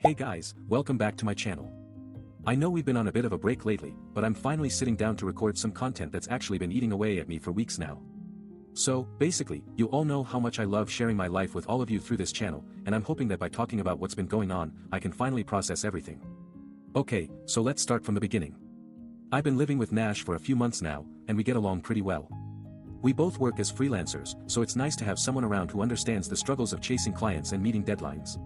Hey guys, welcome back to my channel. I know we've been on a bit of a break lately, but I'm finally sitting down to record some content that's actually been eating away at me for weeks now. So, basically, you all know how much I love sharing my life with all of you through this channel, and I'm hoping that by talking about what's been going on, I can finally process everything. Okay, so let's start from the beginning. I've been living with Nash for a few months now, and we get along pretty well. We both work as freelancers, so it's nice to have someone around who understands the struggles of chasing clients and meeting deadlines.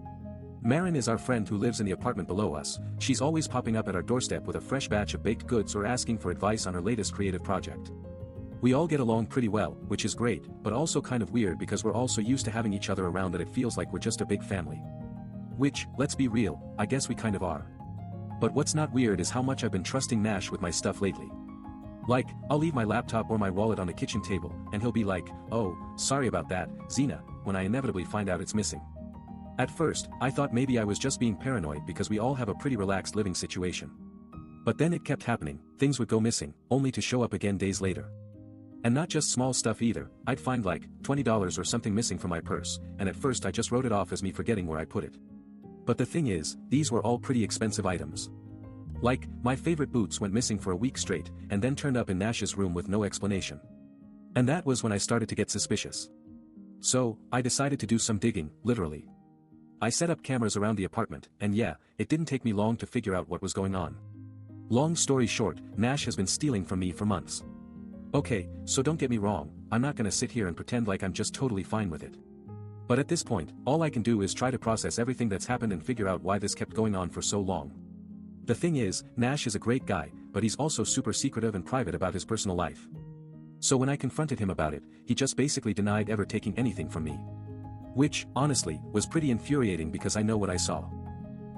Marin is our friend who lives in the apartment below us. She's always popping up at our doorstep with a fresh batch of baked goods or asking for advice on her latest creative project. We all get along pretty well, which is great, but also kind of weird because we're all so used to having each other around that it feels like we're just a big family. Which, let's be real, I guess we kind of are. But what's not weird is how much I've been trusting Nash with my stuff lately. Like, I'll leave my laptop or my wallet on the kitchen table, and he'll be like, "Oh, sorry about that, Zena," when I inevitably find out it's missing. At first, I thought maybe I was just being paranoid because we all have a pretty relaxed living situation. But then it kept happening, things would go missing, only to show up again days later. And not just small stuff either, I'd find like $20 or something missing from my purse, and at first I just wrote it off as me forgetting where I put it. But the thing is, these were all pretty expensive items. Like, my favorite boots went missing for a week straight, and then turned up in Nash's room with no explanation. And that was when I started to get suspicious. So, I decided to do some digging, literally. I set up cameras around the apartment, and yeah, it didn't take me long to figure out what was going on. Long story short, Nash has been stealing from me for months. Okay, so don't get me wrong, I'm not gonna sit here and pretend like I'm just totally fine with it. But at this point, all I can do is try to process everything that's happened and figure out why this kept going on for so long. The thing is, Nash is a great guy, but he's also super secretive and private about his personal life. So when I confronted him about it, he just basically denied ever taking anything from me. Which, honestly, was pretty infuriating because I know what I saw.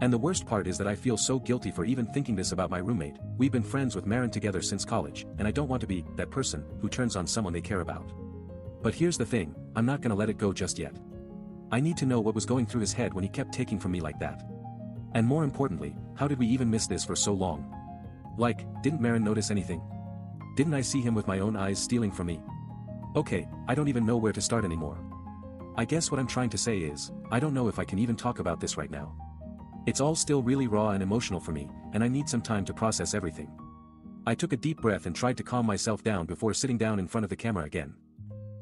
And the worst part is that I feel so guilty for even thinking this about my roommate. We've been friends with Marin together since college, and I don't want to be that person who turns on someone they care about. But here's the thing, I'm not gonna let it go just yet. I need to know what was going through his head when he kept taking from me like that. And more importantly, how did we even miss this for so long? Like, didn't Marin notice anything? Didn't I see him with my own eyes stealing from me? Okay, I don't even know where to start anymore. I guess what I'm trying to say is, I don't know if I can even talk about this right now. It's all still really raw and emotional for me, and I need some time to process everything. I took a deep breath and tried to calm myself down before sitting down in front of the camera again.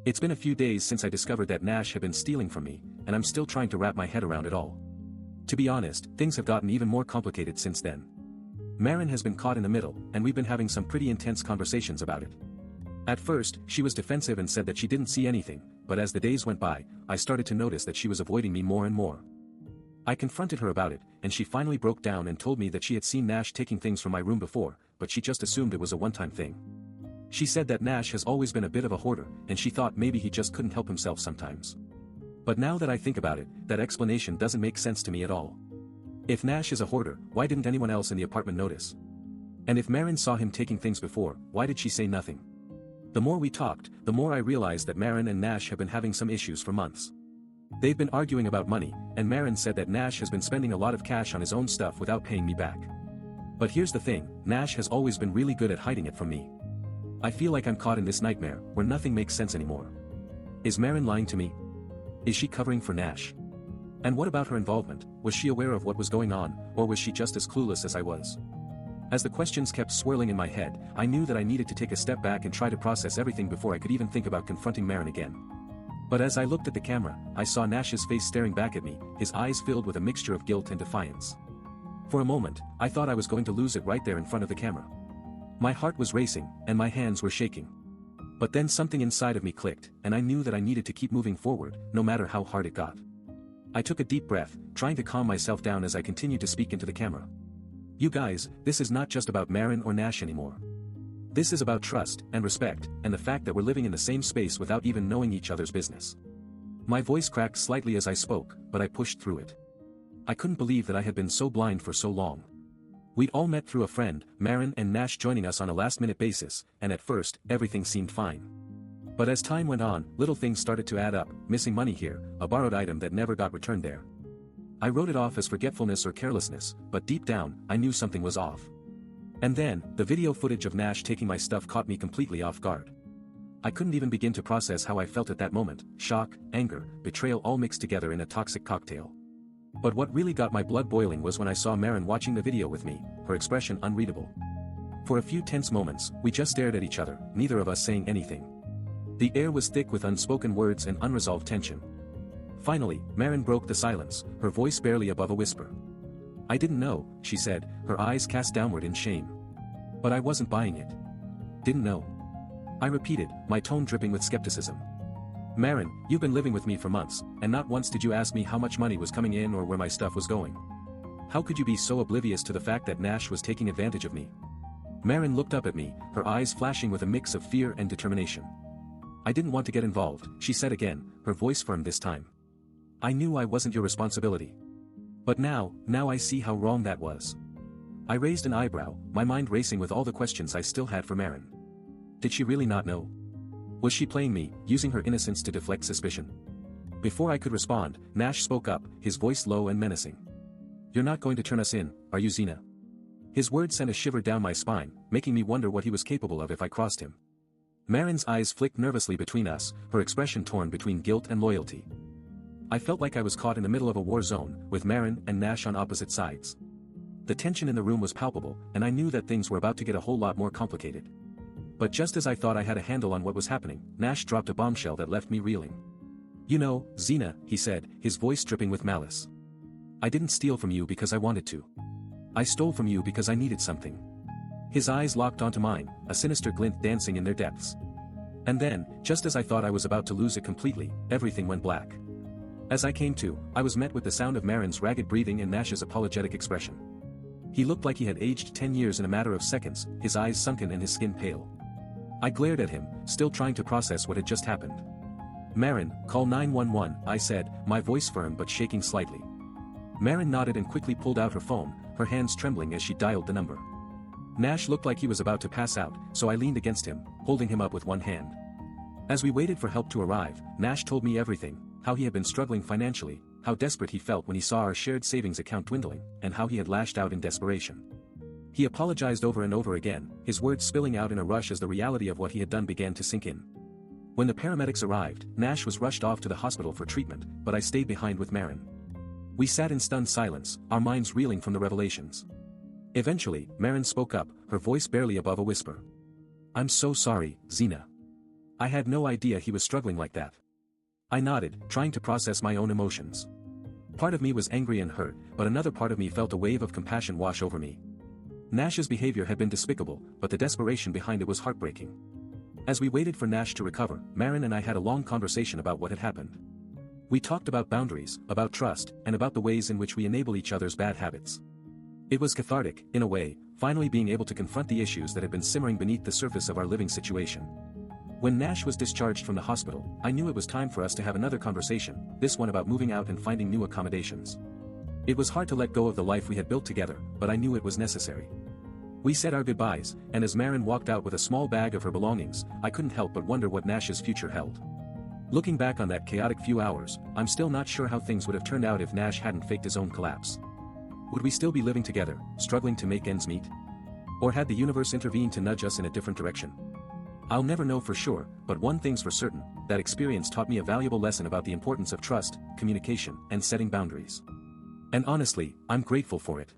It's been a few days since I discovered that Nash had been stealing from me, and I'm still trying to wrap my head around it all. To be honest, things have gotten even more complicated since then. Marin has been caught in the middle, and we've been having some pretty intense conversations about it. At first, she was defensive and said that she didn't see anything, but as the days went by, I started to notice that she was avoiding me more and more. I confronted her about it, and she finally broke down and told me that she had seen Nash taking things from my room before, but she just assumed it was a one-time thing. She said that Nash has always been a bit of a hoarder, and she thought maybe he just couldn't help himself sometimes. But now that I think about it, that explanation doesn't make sense to me at all. If Nash is a hoarder, why didn't anyone else in the apartment notice? And if Marin saw him taking things before, why did she say nothing? The more we talked, the more I realized that Marin and Nash have been having some issues for months. They've been arguing about money, and Marin said that Nash has been spending a lot of cash on his own stuff without paying me back. But here's the thing, Nash has always been really good at hiding it from me. I feel like I'm caught in this nightmare, where nothing makes sense anymore. Is Marin lying to me? Is she covering for Nash? And what about her involvement? Was she aware of what was going on, or was she just as clueless as I was? As the questions kept swirling in my head, I knew that I needed to take a step back and try to process everything before I could even think about confronting Marin again. But as I looked at the camera, I saw Nash's face staring back at me, his eyes filled with a mixture of guilt and defiance. For a moment, I thought I was going to lose it right there in front of the camera. My heart was racing, and my hands were shaking. But then something inside of me clicked, and I knew that I needed to keep moving forward, no matter how hard it got. I took a deep breath, trying to calm myself down as I continued to speak into the camera. You guys, this is not just about Marin or Nash anymore. This is about trust and respect, and the fact that we're living in the same space without even knowing each other's business. My voice cracked slightly as I spoke, but I pushed through it. I couldn't believe that I had been so blind for so long. We'd all met through a friend, Marin and Nash joining us on a last-minute basis, and at first, everything seemed fine. But as time went on, little things started to add up, missing money here, a borrowed item that never got returned there. I wrote it off as forgetfulness or carelessness, but deep down, I knew something was off. And then, the video footage of Nash taking my stuff caught me completely off guard. I couldn't even begin to process how I felt at that moment, shock, anger, betrayal all mixed together in a toxic cocktail. But what really got my blood boiling was when I saw Marin watching the video with me, her expression unreadable. For a few tense moments, we just stared at each other, neither of us saying anything. The air was thick with unspoken words and unresolved tension. Finally, Marin broke the silence, her voice barely above a whisper. "I didn't know," she said, her eyes cast downward in shame. "But I wasn't buying it." "Didn't know?" I repeated, my tone dripping with skepticism. "Marin, you've been living with me for months, and not once did you ask me how much money was coming in or where my stuff was going. How could you be so oblivious to the fact that Nash was taking advantage of me?" Marin looked up at me, her eyes flashing with a mix of fear and determination. "I didn't want to get involved," she said again, her voice firm this time. "I knew I wasn't your responsibility. But now I see how wrong that was." I raised an eyebrow, my mind racing with all the questions I still had for Marin. Did she really not know? Was she playing me, using her innocence to deflect suspicion? Before I could respond, Nash spoke up, his voice low and menacing. "You're not going to turn us in, are you, Zena?" His words sent a shiver down my spine, making me wonder what he was capable of if I crossed him. Marin's eyes flicked nervously between us, her expression torn between guilt and loyalty. I felt like I was caught in the middle of a war zone, with Marin and Nash on opposite sides. The tension in the room was palpable, and I knew that things were about to get a whole lot more complicated. But just as I thought I had a handle on what was happening, Nash dropped a bombshell that left me reeling. "You know, Zena," he said, his voice dripping with malice. "I didn't steal from you because I wanted to. I stole from you because I needed something." His eyes locked onto mine, a sinister glint dancing in their depths. And then, just as I thought I was about to lose it completely, everything went black. As I came to, I was met with the sound of Marin's ragged breathing and Nash's apologetic expression. He looked like he had aged 10 years in a matter of seconds, his eyes sunken and his skin pale. I glared at him, still trying to process what had just happened. "Marin, call 911, I said, my voice firm but shaking slightly. Marin nodded and quickly pulled out her phone, her hands trembling as she dialed the number. Nash looked like he was about to pass out, so I leaned against him, holding him up with one hand. As we waited for help to arrive, Nash told me everything, how he had been struggling financially, how desperate he felt when he saw our shared savings account dwindling, and how he had lashed out in desperation. He apologized over and over again, his words spilling out in a rush as the reality of what he had done began to sink in. When the paramedics arrived, Nash was rushed off to the hospital for treatment, but I stayed behind with Marin. We sat in stunned silence, our minds reeling from the revelations. Eventually, Marin spoke up, her voice barely above a whisper. "I'm so sorry, Zena. I had no idea he was struggling like that." I nodded, trying to process my own emotions. Part of me was angry and hurt, but another part of me felt a wave of compassion wash over me. Nash's behavior had been despicable, but the desperation behind it was heartbreaking. As we waited for Nash to recover, Marin and I had a long conversation about what had happened. We talked about boundaries, about trust, and about the ways in which we enable each other's bad habits. It was cathartic, in a way, finally being able to confront the issues that had been simmering beneath the surface of our living situation. When Nash was discharged from the hospital, I knew it was time for us to have another conversation, this one about moving out and finding new accommodations. It was hard to let go of the life we had built together, but I knew it was necessary. We said our goodbyes, and as Marin walked out with a small bag of her belongings, I couldn't help but wonder what Nash's future held. Looking back on that chaotic few hours, I'm still not sure how things would have turned out if Nash hadn't faked his own collapse. Would we still be living together, struggling to make ends meet? Or had the universe intervened to nudge us in a different direction? I'll never know for sure, but one thing's for certain, that experience taught me a valuable lesson about the importance of trust, communication, and setting boundaries. And honestly, I'm grateful for it.